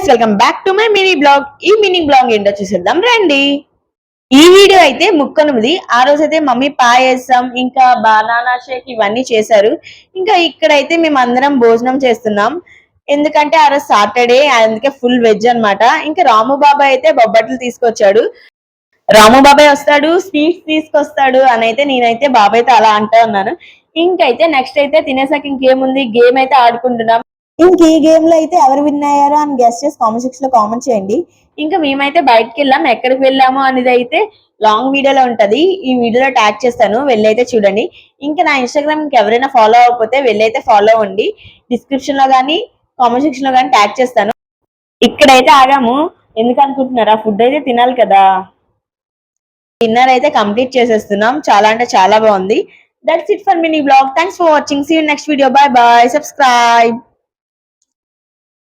Guys, welcome back to my mini blog. ఈ mini blog ఏంటో చూసేద్దాం రండి. ఈ వీడియో అయితే ముక్కనుమది. ఆ రోజు అయితే మమ్మీ పాయసం ఇంకా బనానా షేక్ ఇవన్నీ చేశారు. ఇంకా ఇక్కడైతే మేము అందరం భోజనం చేస్తున్నాం. ఎందుకంటే ఆ రోజు సాటర్డే, అందుకే ఫుల్ వెజ్ అన్నమాట. ఇంకా రాము బాబాయ్ అయితే బొబ్బట్లు తీసుకొచ్చాడు. రాము బాబాయ్ వస్తాడు, స్వీట్స్ తీసుకొస్తాడు అని అయితే నేనైతే బాబాయ్తో అలా అంటా ఉన్నాను. ఇంకైతే నెక్స్ట్ అయితే తినేసాక ఇంకేముంది, గేమ్ అయితే ఆడుకుంటున్నాం. ఇంక ఈ గేమ్ లో అయితే ఎవరు విన్ అయ్యారో అని గెస్ట్ చేసి కామెంట్ సెక్షన్ లో కామెంట్ చేయండి. ఇంకా మేమైతే బయటకు వెళ్ళాం. ఎక్కడికి వెళ్ళాము అనేది అయితే లాంగ్ వీడియోలో ఉంటది. ఈ వీడియోలో ట్యాగ్ చేస్తాను, వెళ్ళైతే చూడండి. ఇంకా నా ఇన్స్టాగ్రామ్ ఎవరైనా ఫాలో అవ్వకపోతే వెళ్ళైతే ఫాలో అవ్వండి. డిస్క్రిప్షన్ లో కానీ కామెంట్ సెక్షన్ లో కానీ ట్యాగ్ చేస్తాను. ఇక్కడైతే ఆగాము. ఎందుకు అనుకుంటున్నారా, ఫుడ్ అయితే తినాలి కదా. డిన్నర్ అయితే కంప్లీట్ చేసేస్తున్నాం. చాలా అంటే చాలా బాగుంది. That's it for mini blog. Thanks for watching. See you next video. Bye bye. Subscribe.